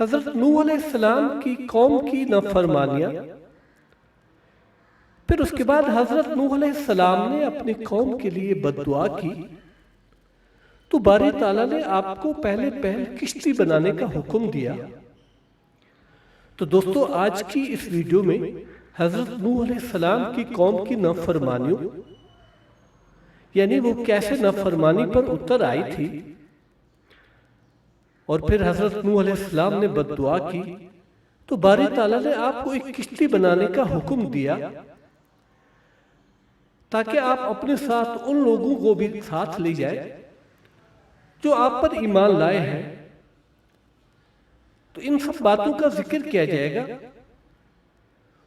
حضرت نوح علیہ السلام کی قوم کی نافرمانیاں، پھر اس کے بعد حضرت نوح علیہ السلام نے اپنی قوم کے لیے بد دعا کی، تو باری تعالیٰ نے آپ کو پہلے کشتی بنانے کا حکم دیا۔ تو دوستو، آج کی اس ویڈیو میں حضرت نوح علیہ السلام کی قوم کی نافرمانیوں، یعنی وہ کیسے نافرمانی پر اتر آئی تھی، اور پھر حضرت نوح علیہ السلام نے بد دعا کی تو باری تعالیٰ نے آپ کو ایک کشتی بنانے کا حکم دیا، تاکہ آپ اپنے ساتھ ان لوگوں کو بھی ساتھ لے جائے جو آپ پر ایمان لائے ہیں۔ تو ان سب باتوں کا ذکر کیا جائے گا۔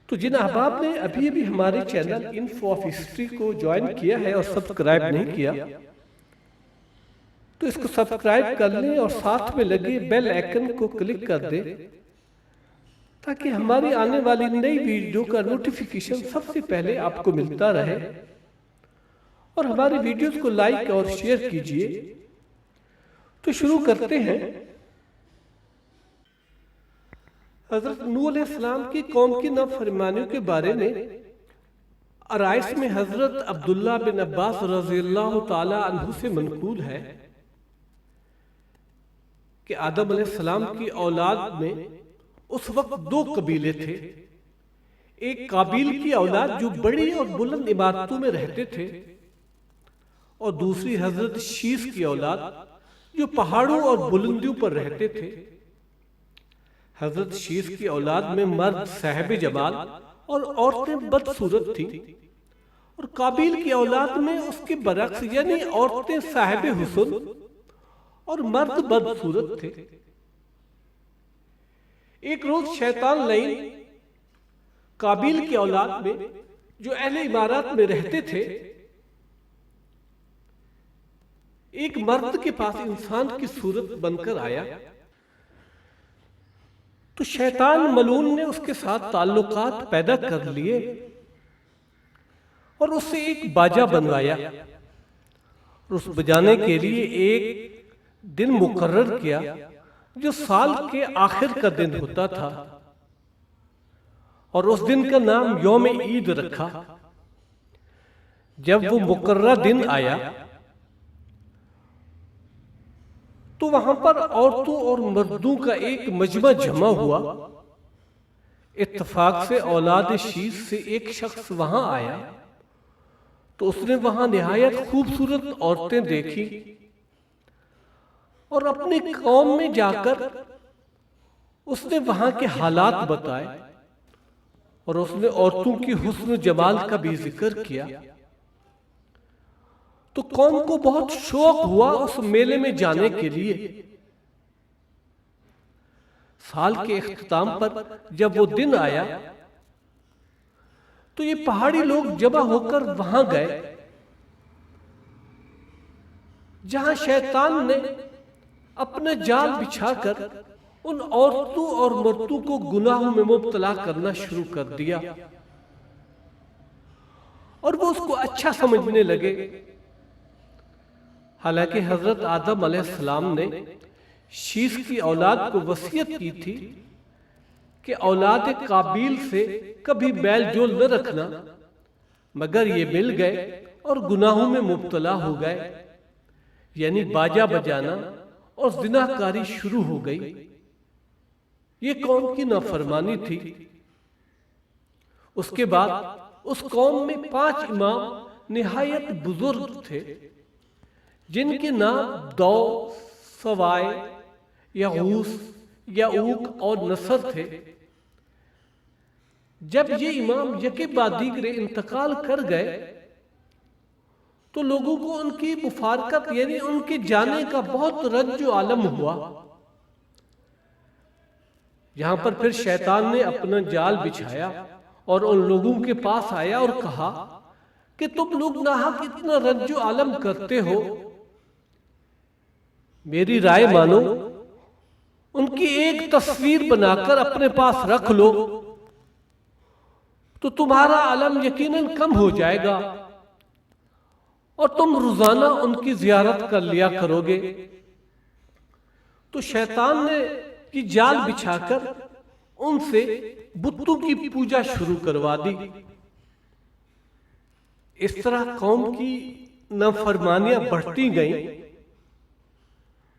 تو جن احباب نے ابھی ہمارے چینل انفو آف ہسٹری کو جوائن کیا ہے اور سبسکرائب نہیں کیا، تو اس کو سبسکرائب کر لیں اور ساتھ میں لگے بیل آئیکن کو کلک کر دیں، تاکہ ہماری آنے والی نئی ویڈیو کا نوٹیفیکیشن سب سے پہلے آپ کو ملتا رہے، اور ہماری ویڈیوز کو لائک اور شیئر کیجئے۔ تو شروع کرتے ہیں۔ حضرت نوح علیہ السلام کی قوم کی نافرمانیوں کے بارے میں عرائض میں حضرت عبداللہ بن عباس رضی اللہ تعالی عنہ سے منقول ہے کہ آدم علیہ السلام کی اولاد میں اس وقت دو قبیلے تھے۔ ایک قابیل کی اولاد جو بڑی اور بلند عمارتوں میں رہتے تھے، اور دوسری حضرت شیث کی اولاد جو پہاڑوں اور بلندیوں پر رہتے تھے۔ حضرت شیث کی اولاد میں مرد صاحب جمال اور عورتیں بدصورت تھیں، اور قابیل کی اولاد میں اس کے برعکس، یعنی عورتیں صاحب حسن اور مرد بدصورت تھے۔ ایک روز شیطان لعین قابیل کی اولاد میں جو اہل عمارات میں رہتے تھے، ایک مرد کے پاس انسان کی صورت بن کر آیا، تو شیطان ملعون نے اس کے ساتھ تعلقات پیدا کر لیے اور اس سے ایک باجا بنوایا، اور اس بجانے کے لیے ایک دن مقرر کیا جو سال کے آخر کا دن ہوتا تھا، اور اس دن کا نام یوم عید رکھا۔ جب وہ مقررہ دن آیا تو وہاں پر عورتوں اور مردوں کا ایک مجمع جمع ہوا۔ اتفاق سے اولاد شیث سے ایک شخص وہاں آیا، تو اس نے وہاں نہایت خوبصورت عورتیں دیکھی، اور اپنی قوم میں جا کر اس نے وہاں کے حالات بتائے، اور اس نے عورتوں کی حسن و جمال کا بھی ذکر کیا۔ تو قوم کو بہت شوق ہوا اس میلے میں جانے کے لیے۔ سال کے اختتام پر جب وہ دن آیا تو یہ پہاڑی لوگ جمع ہو کر وہاں گئے جہاں شیطان نے اپنا جال بچھا کر ان عورتوں اور مردوں کو گناہوں میں مبتلا کرنا شروع کر دیا، اور وہ اس کو اچھا سمجھنے لگے۔ حالانکہ حضرت آدم علیہ السلام نے شیث کی اولاد کو وصیت کی تھی کہ اولاد قابیل سے کبھی میل جول نہ رکھنا، مگر یہ مل گئے اور گناہوں میں مبتلا ہو گئے، یعنی باجا بجانا اور زناکاری شروع ہو گئی۔ یہ قوم کی نافرمانی تھی۔ اس کے بعد اس قوم میں 5 امام نہایت بزرگ تھے، جن کے نام دو، سوائے، یغوث، یعوق اور نصر تھے۔ جب یہ امام یکے بعد دیگرے انتقال کر گئے تو لوگوں کو ان کی مفارقت، یعنی ان کے جانے کا بہت رنج و عالم ہوا۔ یہاں پر پھر شیطان نے اپنا جال بچھایا اور ان لوگوں کے پاس آیا اور کہا کہ تم لوگ ناحق اتنا رنج و عالم کرتے ہو، میری رائے مانو، ان کی ایک تصویر بنا کر اپنے پاس رکھ لو تو تمہارا علم یقیناً کم ہو جائے گا، اور تم روزانہ ان کی زیارت کر لیا کرو گے۔ تو شیطان نے کی جال بچھا کر ان سے بتوں کی پوجا شروع کروا دی۔ اس طرح قوم کی نافرمانیاں بڑھتی گئیں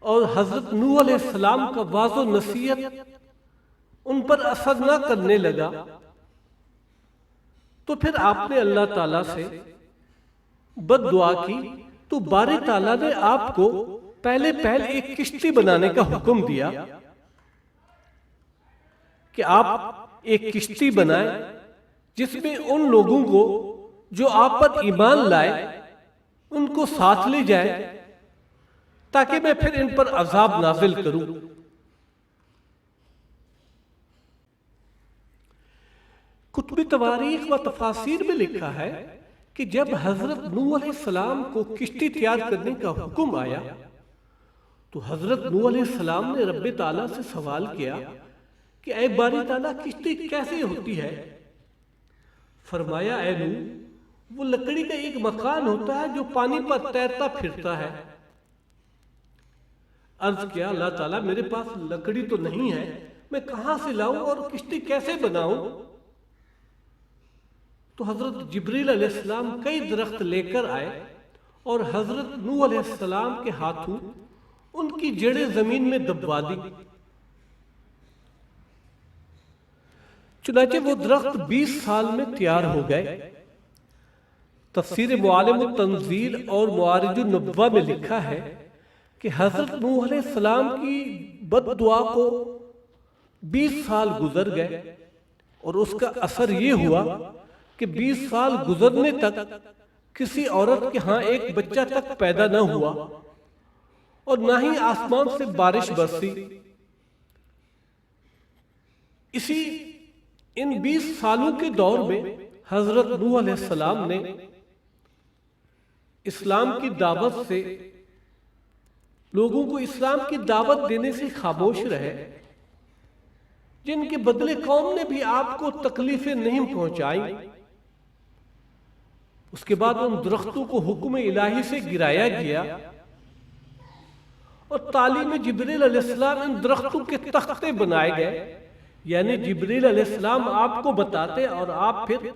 اور حضرت نوح علیہ السلام کا واعظ و نصیحت ان پر اثر نہ کرنے لگا، تو پھر آپ نے اللہ تعالیٰ سے بد دعا کی، تو باری تعالیٰ نے آپ کو پہلے ایک کشتی بنانے کا حکم دیا کہ آپ ایک کشتی بنائیں جس میں ان لوگوں کو جو آپ پر ایمان لائے ان کو ساتھ لے جائے، تاکہ میں پھر ان پر عذاب نازل کروں۔ کتب تواریخ و تفاسیر میں لکھا ہے کہ جب حضرت نوح علیہ السلام کو کشتی تیار کرنے کا حکم آیا تو حضرت نوح علیہ السلام نے رب تعالیٰ سے سوال کیا کہ اے باری تعالیٰ، کشتی کیسے ہوتی ہے؟ فرمایا اے نوح، وہ لکڑی کا ایک مکان ہوتا ہے جو پانی پر تیرتا پھرتا ہے۔ عرض کیا اللہ تعالیٰ، میرے پاس لکڑی تو نہیں ہے، میں کہاں سے لاؤں اور کشتی کیسے بناؤں؟ تو حضرت جبریل علیہ السلام کئی درخت لے کر آئے اور حضرت نوح علیہ السلام کے ہاتھوں ان کی جڑیں زمین میں دبوا دی۔ چنانچہ وہ درخت 20 سال میں تیار ہو گئے۔ تفسیر معالم التنزیل اور معارج النبوہ میں لکھا ہے کہ حضرت نوح علیہ السلام کی بد دعا کو 20 سال گزر گئے اور اس کا اثر یہ ہوا کہ 20 سال گزرنے تک کسی عورت کے ہاں ایک بچہ تک پیدا نہ ہوا اور نہ ہی آسمان سے بارش برسی۔ ان 20 سالوں کے دور میں حضرت نوح علیہ السلام نے اسلام کی دعوت سے لوگوں کو اسلام کی دعوت دینے سے خاموش رہے، جن کے بدلے قوم نے بھی آپ کو تکلیفیں نہیں پہنچائیں۔ اس کے بعد ان درختوں کو حکم الہی سے گرایا گیا اور تعلیم جبریل علیہ السلام ان درختوں کے تختے بنائے گئے، یعنی جبریل علیہ السلام آپ کو بتاتے اور آپ پھر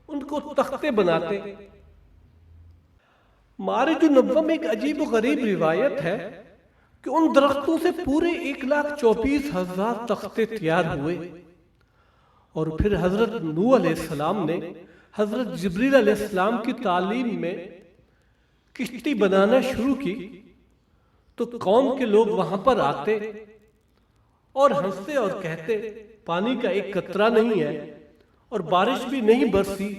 ان کو تختے بناتے۔ معارج النبوہ میں ایک عجیب و غریب روایت ہے کہ ان درختوں سے پورے 1,24,000 تختے تیار ہوئے، اور پھر حضرت نوح علیہ السلام نے حضرت جبریل علیہ السلام کی تعلیم میں کشتی بنانا شروع کی، تو قوم کے لوگ وہاں پر آتے اور ہنستے اور کہتے پانی کا ایک قطرہ نہیں ہے اور بارش بھی نہیں برسی،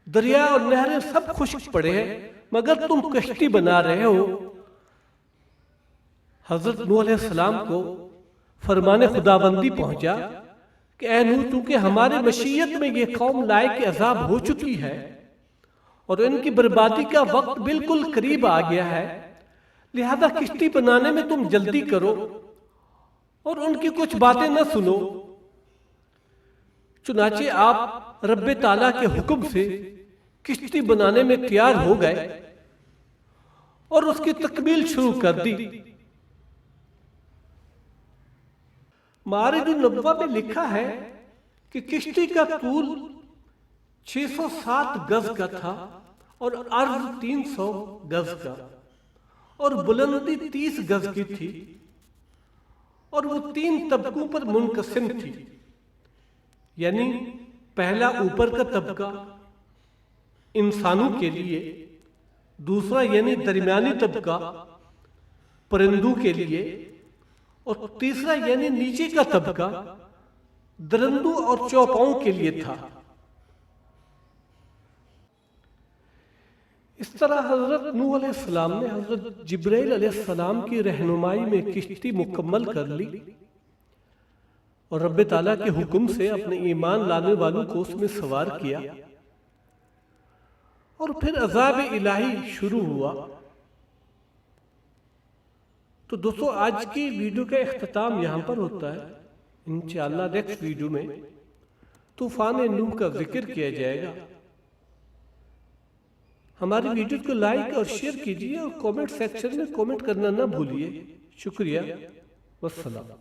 دریا اور نہریں سب خشک پڑے ہیں، مگر تم کشتی بنا رہے ہو۔ حضرت نوح علیہ السلام کو فرمان خداوندی پہنچا کہ اے نوح، چونکہ ہمارے مشیت میں یہ قوم لائق عذاب ہو چکی ہے اور ان کی بربادی کا وقت بالکل قریب آ گیا ہے، لہذا کشتی بنانے میں تم جلدی کرو اور ان کی کچھ باتیں نہ سنو۔ چنانچہ آپ رب تعالیٰ کے حکم سے کشتی بنانے میں تیار ہو گئے اور اس کی تکمیل شروع کر دی۔ معارج النبوہ میں لکھا ہے کہ کشتی کا طول 607 گز کا تھا اور عرض 300 گز کا اور بلندی 30 گز کی تھی، اور وہ 3 طبقوں پر منقسم تھی، یعنی پہلا اوپر کا طبقہ انسانوں کے لیے، دوسرا یعنی درمیانی طبقہ پرندوں کے لیے، اور تیسرا یعنی نیچے کا طبقہ درندوں اور چوپاؤں کے لیے تھا۔ اس طرح حضرت نوح علیہ السلام نے حضرت جبرائیل علیہ السلام کی رہنمائی میں کشتی مکمل کر لی اور رب تعالیٰ کے حکم سے اپنے ایمان لانے والوں کو اس میں سوار کیا، اور پھر عذاب الہی شروع ہوا۔ تو دوستو، آج کی ویڈیو کا اختتام یہاں پر ہوتا ہے۔ انشاءاللہ نیکسٹ ویڈیو میں طوفان نوح کا ذکر کیا جائے گا۔ ہماری ویڈیو کو لائک اور شیئر کیجیے اور کومنٹ سیکشن میں کومنٹ کرنا نہ بھولیے۔ شکریہ، والسلام۔